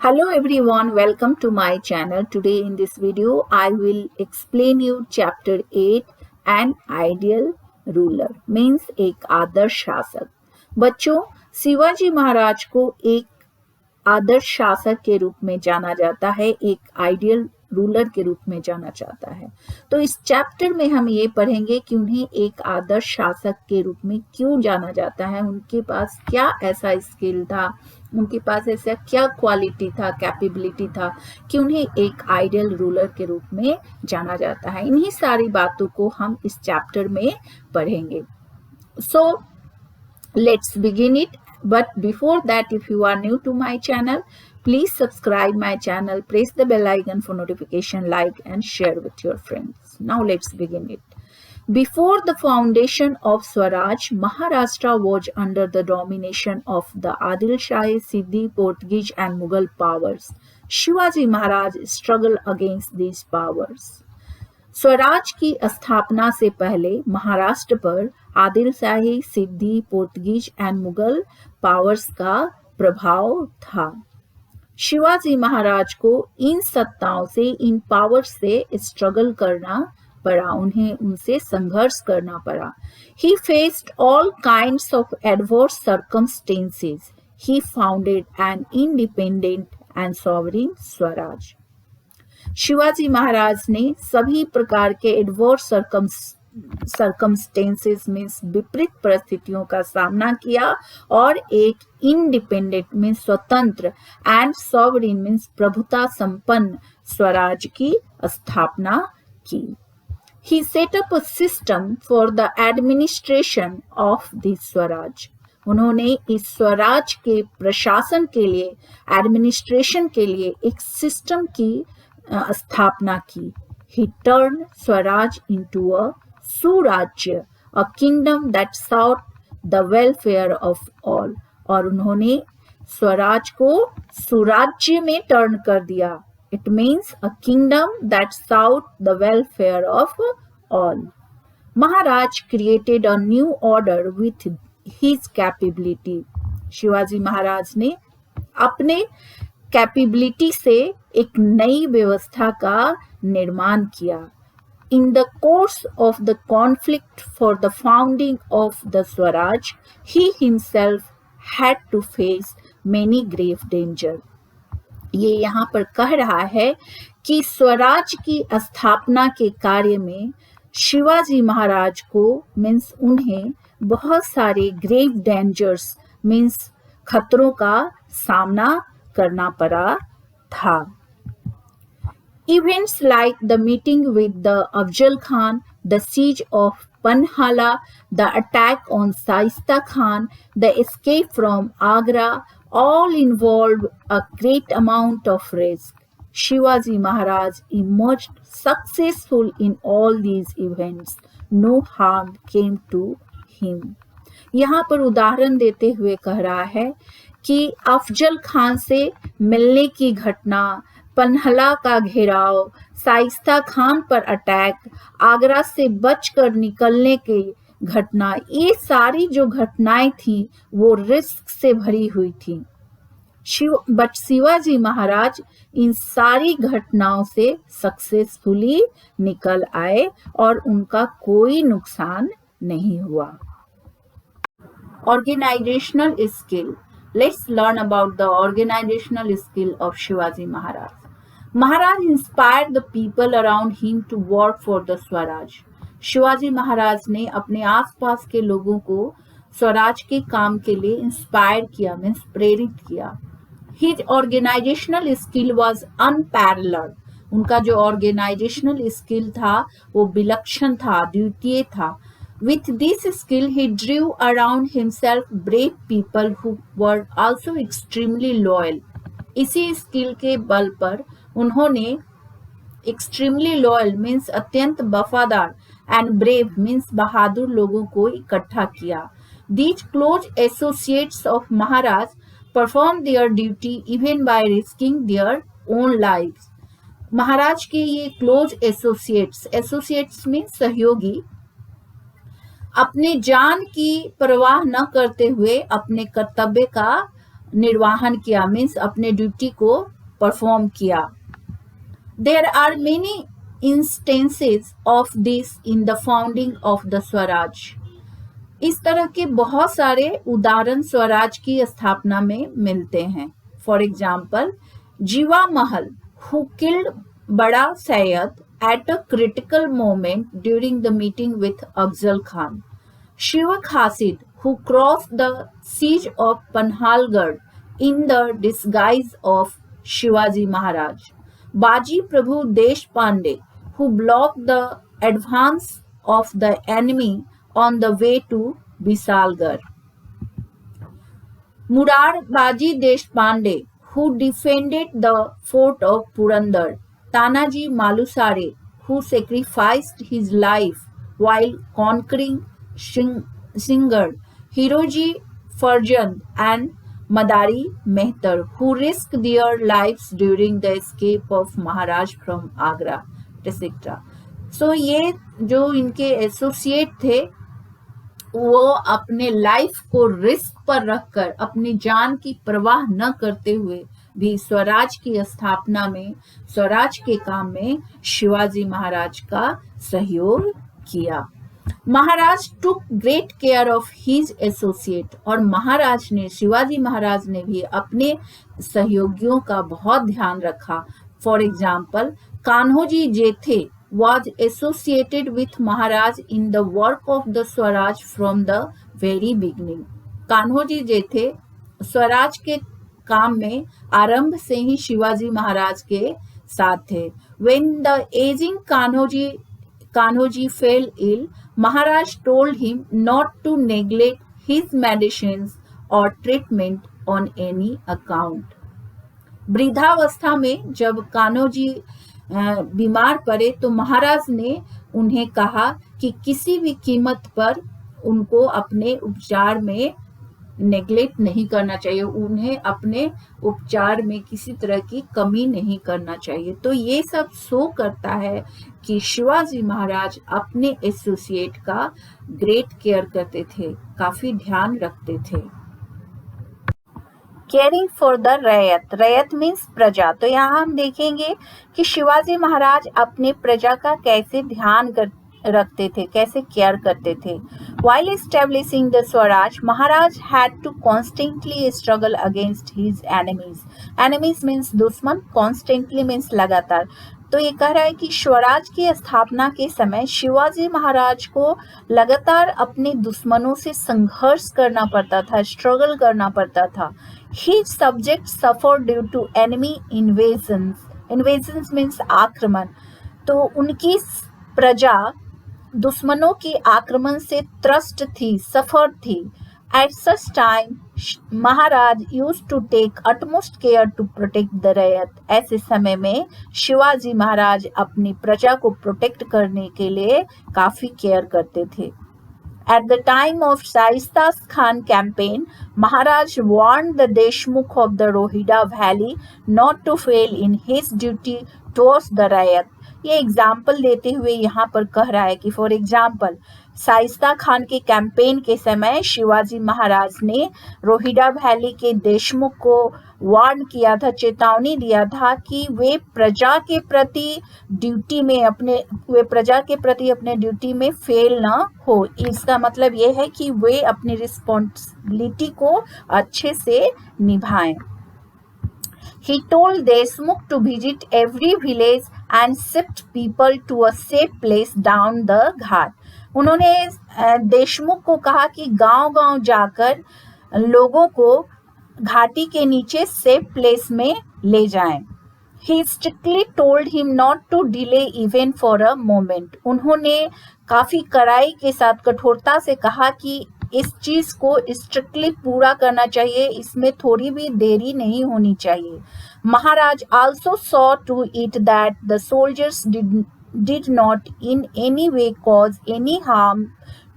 Hello everyone, welcome to my channel. Today in this video I will explain you chapter 8 an ideal ruler means एक आदर्श शासक। बच्चों, शिवाजी महाराज को एक आदर्श शासक के रूप में जाना जाता है, एक आइडियल रूलर के रूप में जाना जाता है। तो इस चैप्टर में हम ये पढ़ेंगे कि उन्हें एक आदर्श शासक के रूप में क्यों जाना जाता है, उनके पास क्या ऐसा स्किल था, उनके पास ऐसा क्या क्वालिटी था, कैपेबिलिटी था कि उन्हें एक आइडियल रूलर के रूप में जाना जाता है। इन्हीं सारी बातों को हम इस चैप्टर में पढ़ेंगे। सो let's begin it. But before that, if you are new to my channel, please subscribe my channel, press the bell icon for notification, like and share with your friends. Now let's begin it. Before the foundation of Swaraj, Maharashtra was under the domination of the Adil Shahi, Siddhi, Portuguese and Mughal powers. Shivaji Maharaj struggled against these powers. Swaraj की स्थापना से पहले महाराष्ट्र पर आदिल शाही, सिद्धी, Portuguese and Mughal powers का प्रभाव था। शिवाजी महाराज को इन सत्ताओं से, इन पावर्स से स्ट्रगल करना पड़ा, उन्हें उनसे संघर्ष करना पड़ा। He faced all kinds of adverse circumstances. He founded an independent and sovereign Swaraj. Shivaji Maharaj ने सभी प्रकार के एडवर्स सर्कमस्टेंसेस में विपरीत परिस्थितियों का सामना किया और एक इंडिपेंडेंट में स्वतंत्र एंड सॉवरेन मीन्स प्रभुता संपन्न स्वराज की स्थापना की। He set up a system for the administration of this Swaraj. उन्होंने इस स्वराज के प्रशासन के लिए, एडमिनिस्ट्रेशन के लिए एक सिस्टम की स्थापना की। He turned Swaraj into a Surajya, a kingdom that sought the welfare of all। और उन्होंने स्वराज को सुराज्य में टर्न कर दिया। It means a kingdom that sought the welfare of all। Maharaj created a new order with his capability। Shivaji Maharaj ने अपने capability से एक नई व्यवस्था का निर्माण किया। In the course of the conflict for the founding of the Swaraj, he himself had to face many grave danger। ये यहाँ पर कह रहा है कि स्वराज की स्थापना के कार्य में शिवाजी महाराज को मीन्स उन्हें बहुत सारे ग्रेव डेंजर्स मीन्स खतरों का सामना करना पड़ा था। Events like the meeting with the Afzal Khan, the siege of Panhala, the attack on Shaista Khan, the escape from Agra, all involved a great amount of risk. Shivaji Maharaj emerged successful in all these events. No harm came to him। यहाँ पर उदाहरण देते हुए कह रहा है कि अफजल खान से मिलने की घटना, पन्हला का घेराव, शाइस्ता खान पर अटैक, आगरा से बचकर निकलने की घटना, ये सारी जो घटनाएं थी वो रिस्क से भरी हुई थी। बट शिवाजी महाराज इन सारी घटनाओं से सक्सेसफुली निकल आए और उनका कोई नुकसान नहीं हुआ। Organizational skill। Let's learn about the organizational skill of Shivaji Maharaj. Maharaj inspired the people around him to work for the Swaraj। Shivaji Maharaj ने अपने आसपास के लोगों को स्वराज के काम के लिए इंस्पायर किया, मीन्स प्रेरित किया। His organizational skill was unparalleled। उनका जो ऑर्गेनाइजेशनल स्किल था वो विलक्षण था, द्वितीय था। With this skill, he drew around himself brave people who were also extremely loyal। इसी स्किल के बल पर उन्होंने extremely loyal means अत्यंत वफादार and brave means बहादुर लोगों को इकट्ठा किया। These close associates of Maharaj performed their duty even by risking their own lives। महाराज के ये क्लोज एसोसिएट्स में सहयोगी अपने जान की परवाह न करते हुए अपने कर्तव्य का निर्वाहन किया, मीन्स अपने ड्यूटी को परफॉर्म किया। There are many instances of this in the founding of the Swaraj. इस तरह के बहुत सारे उदाहरण स्वराज की स्थापना में मिलते हैं। फॉर एग्जाम्पल, जीवा महल हु किल्ड बड़ा Syed at a critical moment during the meeting with Afzal Khan, Shiva Khasid who crossed the siege of Panhalgarh in the disguise of Shivaji Maharaj, Baji Prabhu Deshpande who blocked the advance of the enemy on the way to Bisalgarh, Murar Baji Deshpande who defended the fort of Purandar, Tanaji Malusare who sacrificed his life while conquering Singhgarh, Hiroji Farjand and Madari Mehtar who risked their lives during the escape of Maharaj from Agra, etc. So ये जो इनके associate थे वो अपने life को risk पर रखकर अपनी जान की परवाह न करते हुए भी स्वराज की स्थापना में, स्वराज के काम में शिवाजी महाराज का सहयोग किया। Maharaj took great care of his associate, और महाराज ने, शिवाजी महाराज ने भी अपने सहयोगियों का बहुत ध्यान रखा। फॉर एग्जाम्पल, कान्होजी जेठे was associated with Maharaj in the work of the Swaraj from the very beginning. Kanhoji जेठे स्वराज के काम में आरंभ से ही शिवाजी महाराज के साथ थे। When the aging Kanhoji fell ill, Maharaj told him not to neglect his medicines or treatment on any account. वृद्धावस्था में जब कान्होजी बीमार पड़े तो महाराज ने उन्हें कहा कि किसी भी कीमत पर उनको अपने उपचार में नेग्लेक्ट नहीं करना चाहिए, उन्हें अपने उपचार में किसी तरह की कमी नहीं करना चाहिए। तो ये सब शो करता है कि शिवाजी महाराज अपने एसोसिएट का ग्रेट केयर करते थे, काफी ध्यान रखते थे। केयरिंग फॉर द रैयत, रैयत मीन्स प्रजा। तो यहाँ हम देखेंगे कि शिवाजी महाराज अपने प्रजा का कैसे ध्यान रखते थे, कैसे केयर करते थे। While establishing the Swaraj, Maharaj had to constantly struggle against his enemies. Enemies means दुश्मन, constantly means लगातार। तो ये कह रहा है कि स्वराज की स्थापना के समय शिवाजी महाराज को लगातार अपने दुश्मनों से संघर्ष करना पड़ता था, स्ट्रगल करना पड़ता था। His subjects suffered due to enemy invasions. Invasions means आक्रमण। तो उनकी प्रजा दुश्मनों के आक्रमण से त्रस्त थी, सफर थी। At such time, Maharaj used to take utmost care to protect the रैयत। ऐसे समय में शिवाजी महाराज अपनी प्रजा को प्रोटेक्ट करने के लिए काफी केयर करते थे। At the time of Shaista Khan campaign, Maharaj warned the Deshmukh of the Rohida Valley not to fail in his duty towards the रैयत। ये एग्जाम्पल देते हुए यहाँ पर कह रहा है कि फॉर एग्जाम्पल शाइस्ता खान के कैंपेन के समय शिवाजी महाराज ने रोहिडा वैली के देशमुख को वार्न किया था, चेतावनी दिया था कि वे प्रजा के प्रति अपने ड्यूटी में फेल ना हो। इसका मतलब ये है कि वे अपनी रिस्पॉन्सिबिलिटी को अच्छे से निभाएं। He told Deshmukh to visit every village and shift people to a safe place down the घाट। उन्होंने देशमुख को कहा कि गांव-गांव जाकर लोगों को घाटी के नीचे सेफ प्लेस में ले जाएं। He strictly told him not to delay even for a moment। उन्होंने काफी कड़ाई के साथ, कठोरता से कहा कि इस चीज को स्ट्रिक्टली पूरा करना चाहिए, इसमें थोड़ी भी देरी नहीं होनी चाहिए। महाराज also saw to it that the soldiers did not in any way cause any harm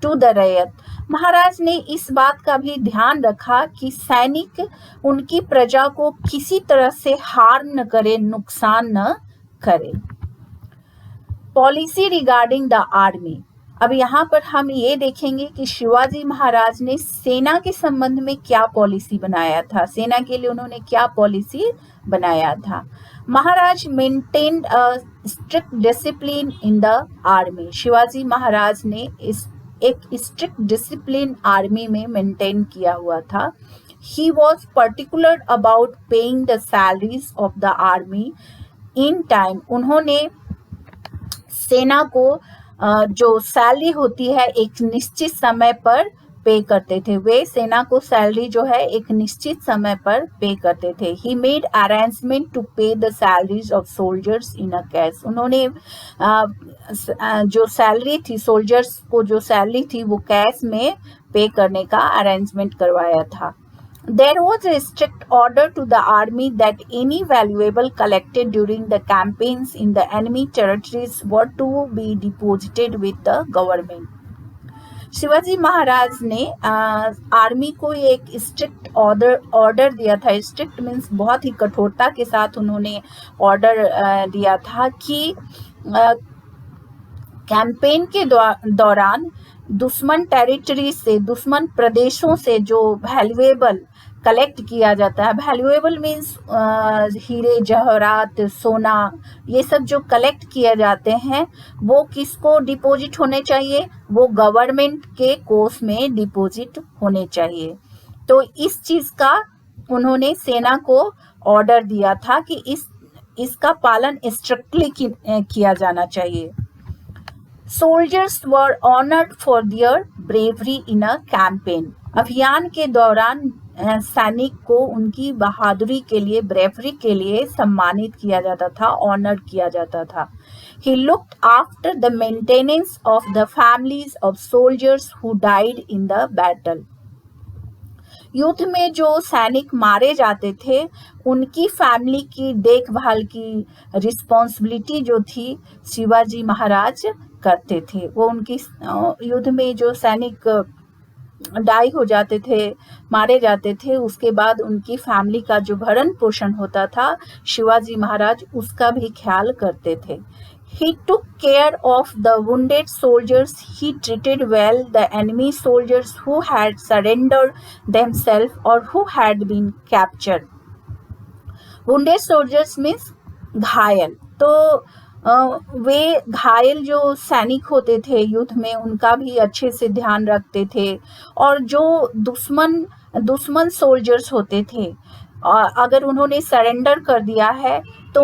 to the रैयत। महाराज ने इस बात का भी ध्यान रखा कि सैनिक उनकी प्रजा को किसी तरह से हार्म न करे, नुकसान न करे। पॉलिसी रिगार्डिंग द आर्मी, अब यहाँ पर हम ये देखेंगे कि शिवाजी महाराज ने सेना के संबंध में क्या पॉलिसी बनाया था, सेना के लिए उन्होंने क्या पॉलिसी बनाया था। Maharaj maintained a strict discipline in the army. Shivaji Maharaj ने एक स्ट्रिक्ट डिसिप्लिन आर्मी में मेंटेन किया हुआ था। He was particular about paying the salaries of the army in time. उन्होंने सेना को जो सैलरी होती है एक निश्चित समय पर पे करते थे। वे सेना को सैलरी जो है एक निश्चित समय पर पे करते थे। He made arrangement to pay the salaries of soldiers in a cash. उन्होंने जो सैलरी थी, सोल्जर्स को जो सैलरी थी वो कैश में पे करने का अरेंजमेंट करवाया था। There was a strict order to the army that any valuable collected during the campaigns in the enemy territories were to be deposited with the government. Shivaji Maharaj ने आर्मी को एक स्ट्रिक्ट ऑर्डर दिया था। स्ट्रिक्ट मीन्स बहुत ही कठोरता के साथ उन्होंने ऑर्डर दिया था कि कैंपेन के दौरान दुश्मन टेरिटरी से, दुश्मन प्रदेशों से जो वैल्यूएबल कलेक्ट किया जाता है, वैल्यूएबल मीन्स हीरे जवाहरात, सोना, ये सब जो कलेक्ट किए जाते हैं वो किसको डिपॉजिट होने चाहिए, वो गवर्नमेंट के कोष में डिपॉजिट होने चाहिए। तो इस चीज का उन्होंने सेना को ऑर्डर दिया था कि इसका पालन स्ट्रिक्टली किया जाना चाहिए। Soldiers were honored for their bravery in a campaign. अभियान के दौरान सैनिक को उनकी बहादुरी के लिए, ब्रेवरी के लिए सम्मानित किया जाता था, ऑनर किया जाता था। He looked after the maintenance of the families of soldiers who died in the battle. युद्ध में जो सैनिक मारे जाते थे उनकी फैमिली की देखभाल की रिस्पॉन्सिबिलिटी जो थी शिवाजी महाराज करते थे। वो उनकी युद्ध में जो सैनिक डाई हो जाते थे, मारे जाते थे, उसके बाद उनकी फैमिली का जो भरण पोषण होता था शिवाजी महाराज उसका भी ख्याल करते थे। He took care of the wounded soldiers. He treated well the enemy soldiers who had surrendered themselves or who had been captured. Wounded soldiers means घायल। तो वे घायल जो सैनिक होते थे युद्ध में उनका भी अच्छे से ध्यान रखते थे। और जो दुश्मन सोल्जर्स होते थे, अगर उन्होंने सरेंडर कर दिया है तो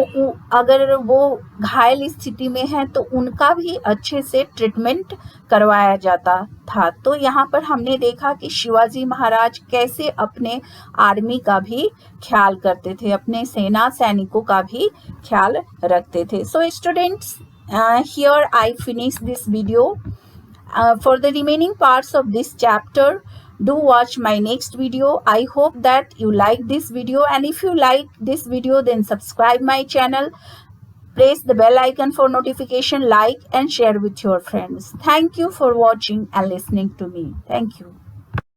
अगर वो घायल स्थिति में है तो उनका भी अच्छे से ट्रीटमेंट करवाया जाता था। तो यहाँ पर हमने देखा कि शिवाजी महाराज कैसे अपने आर्मी का भी ख्याल करते थे, अपने सेना सैनिकों का भी ख्याल रखते थे। So students, here I finish this video. For the remaining parts of this chapter, do watch my next video. I hope that you like this video, and if you like this video then subscribe my channel, press the bell icon for notification, like and share with your friends. Thank you for watching and listening to me. Thank you.